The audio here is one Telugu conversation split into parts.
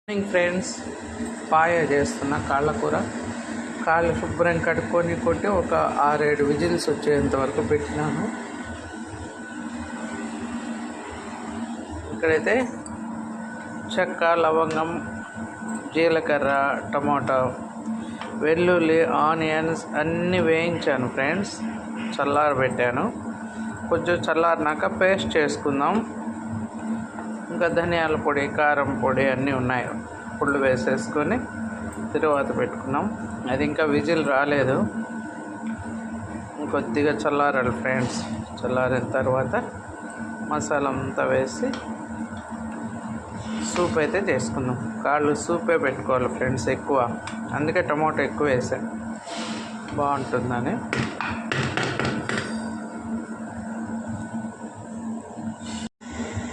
మార్నింగ్ ఫ్రెండ్స్, పాయ చేస్తున్న కాళ్ళ కూర. కాళ్ళు శుభ్రం కడుక్కొని కొట్టి ఒక 6-7 విజిల్స్ వచ్చేంత వరకు పెట్టినాను. ఇక్కడైతే చెక్క, లవంగం, జీలకర్ర, టమాటా, వెల్లుల్లి, ఆనియన్స్ అన్నీ వేయించాను ఫ్రెండ్స్. చల్లారబెట్టాను. కొంచెం చల్లారినాక పేస్ట్ చేసుకుందాం. ఇంకా ధనియాల పొడి, కారం పొడి అన్నీ ఉన్నాయి. పుళ్ళు వేసేసుకొని తరువాత పెట్టుకున్నాం. అది ఇంకా విజిల్ రాలేదు, ఇంకొద్దిగా చల్లారాలి ఫ్రెండ్స్. చల్లారిన తర్వాత మసాలా అంతా వేసి సూప్ అయితే చేసుకుందాం. కాళ్ళు సూపే పెట్టుకోవాలి ఫ్రెండ్స్ ఎక్కువ, అందుకే టమాటో ఎక్కువ వేసాను బాగుంటుందని.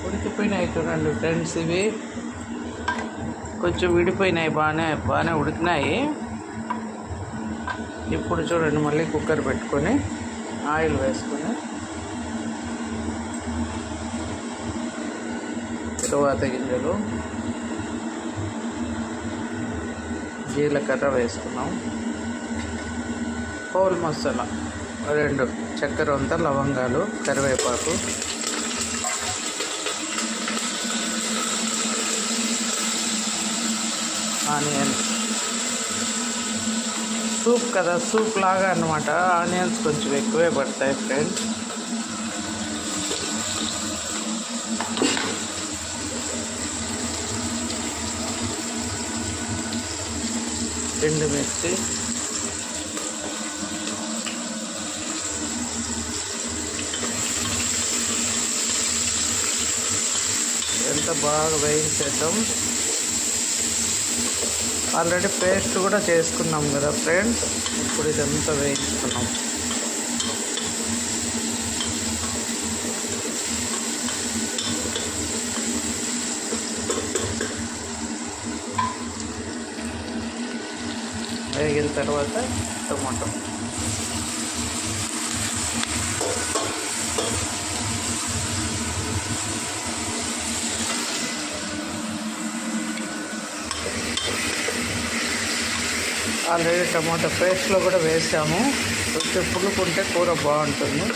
ఉడికిపోయినాయి చూడండి ఫ్రెండ్స్. ఇవి కొంచెం విడిపోయినాయి, బాగానే ఉడికినాయి. ఇప్పుడు చూడండి, మళ్ళీ కుక్కర్ పెట్టుకొని ఆయిల్ వేసుకొని తరువాత గింజలు, జీలకర్ర వేసుకున్నాం. హోల్ మసాలా 2 చక్కెర వంత, లవంగాలు, కరివేపాకు, ఆనియన్స్. సూప్ కదా, సూప్ లాగా అన్నమాట. ఆనియన్స్ కొంచెం ఎక్కువే పడతాయి ఫ్రెండ్స్. ఎండుమిర్చి, ఎంత బాగా వేయించేద్దాం. ఆల్రెడీ పేస్ట్ కూడా చేసుకున్నాం కదా ఫ్రెండ్స్. ఇప్పుడు ఇదంతా వేయించుకున్నాం. వేగిన తర్వాత టమాటో, ఆల్రెడీ టమాటో పేస్ట్లో కూడా వేసాము. కొంచెం పులుకుంటే కూర బాగుంటుంది.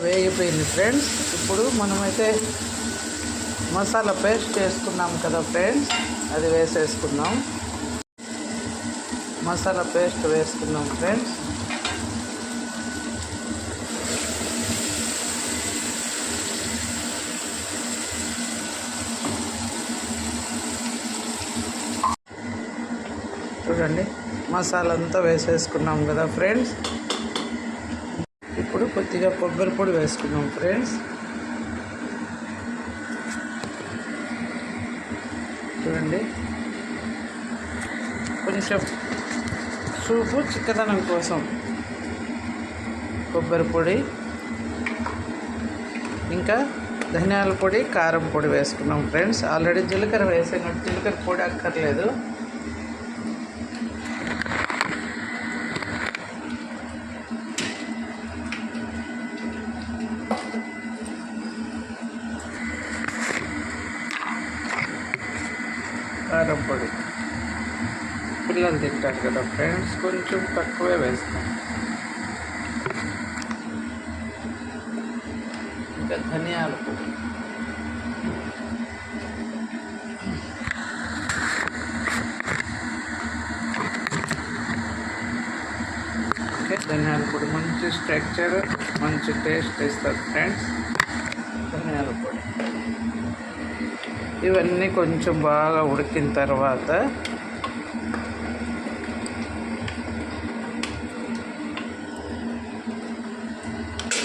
వేగిపోయింది ఫ్రెండ్స్. ఇప్పుడు మనమైతే మసాలా పేస్ట్ చేసుకున్నాం కదా ఫ్రెండ్స్, అది వేసేసుకుందాం. మసాలా పేస్ట్ వేసుకుందాం ఫ్రెండ్స్. చూడండి, మసాలా అంతా వేసేసుకున్నాం కదా ఫ్రెండ్స్. ఇప్పుడు కొద్దిగా కొబ్బరి పొడి వేసుకున్నాం ఫ్రెండ్స్. చూడండి, కొంచెం సూపు చిక్కదనం కోసం కొబ్బరి పొడి, ఇంకా ధనియాల పొడి, కారం పొడి వేసుకున్నాం ఫ్రెండ్స్. ఆల్రెడీ జీలకర్ర వేసాం, జీలకర్ర పొడి అక్కర్లేదు. కారం పొడి పిల్లలు తింటారు కదా ఫ్రెండ్స్, కొంచెం తక్కువే వేస్తాం. ఇంకా ధనియాల పొడి, ధనియాల పొడి మంచి స్ట్రక్చర్, మంచి టేస్ట్ ఇస్తుంది ఫ్రెండ్స్. ధనియాల పొడి ఇవన్నీ కొంచెం బాగా ఉడికిన తర్వాత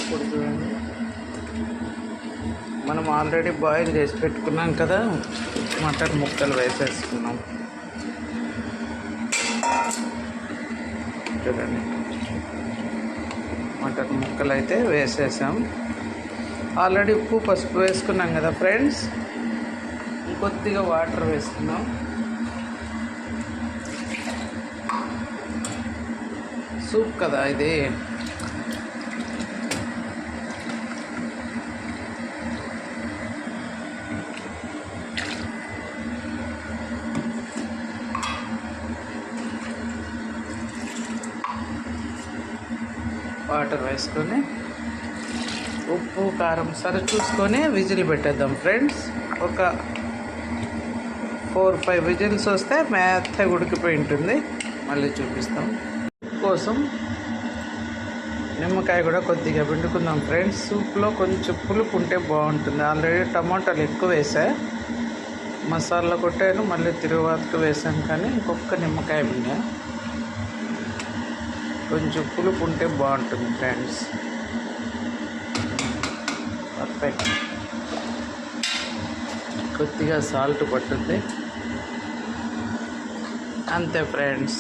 ఇప్పుడు చూడండి మనం ఆల్రెడీ బాయిల్ చేసి పెట్టుకున్నాం కదా, మటన్ ముక్కలు వేసేసుకున్నాం. చూడండి, మటన్ ముక్కలు అయితే వేసేసాం. ఆల్రెడీ ఉప్పు పసుపు వేసుకున్నాం కదా ఫ్రెండ్స్. కొద్దిగా వాటర్ వేసుకున్నాం. సూప్ కదా ఇది. వాటర్ వేసుకొని ఉప్పు కారం సరి చూసుకొని విజిల్ పెట్టేద్దాం ఫ్రెండ్స్. ఒక 4-5 విజిల్స్ వస్తే మెత్తగా ఉడికిపోయి ఉంటుంది. మళ్ళీ చూపిస్తాం. కోసం నిమ్మకాయ కూడా కొద్దిగా పిండుకుందాం ఫ్రెండ్స్. సూప్లో కొంచెం పులుపు ఉంటే బాగుంటుంది. ఆల్రెడీ టమాటాలు ఎక్కువ వేసా, మసాలా కొట్టాను, మళ్ళీ తిరువాతకు వేసాను, కానీ ఇంకొక నిమ్మకాయ పిండా. కొంచెం పులుపు ఉంటే బాగుంటుంది ఫ్రెండ్స్. పర్ఫెక్ట్. కొద్దిగా సాల్ట్ పట్టుద్ది, అంతే ఫ్రెండ్స్.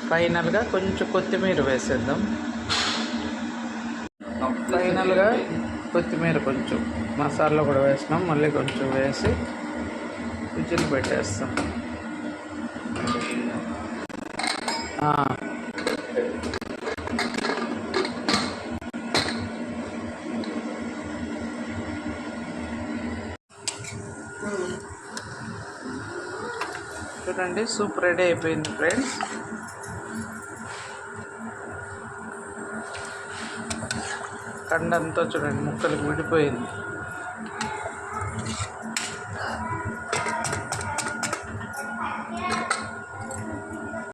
ఫైనల్గా కొంచెం కొత్తిమీర వేసేద్దాం. ఫైనల్గా కొత్తిమీర కొంచెం మసాలా కూడా వేసినాం, మళ్ళీ కొంచెం వేసి విజిల్ పెట్టేస్తాం. చూడండి, సూప్ రెడీ అయిపోయింది ఫ్రెండ్స్. కండంతా చూడండి ముక్కలకు విడిపోయింది.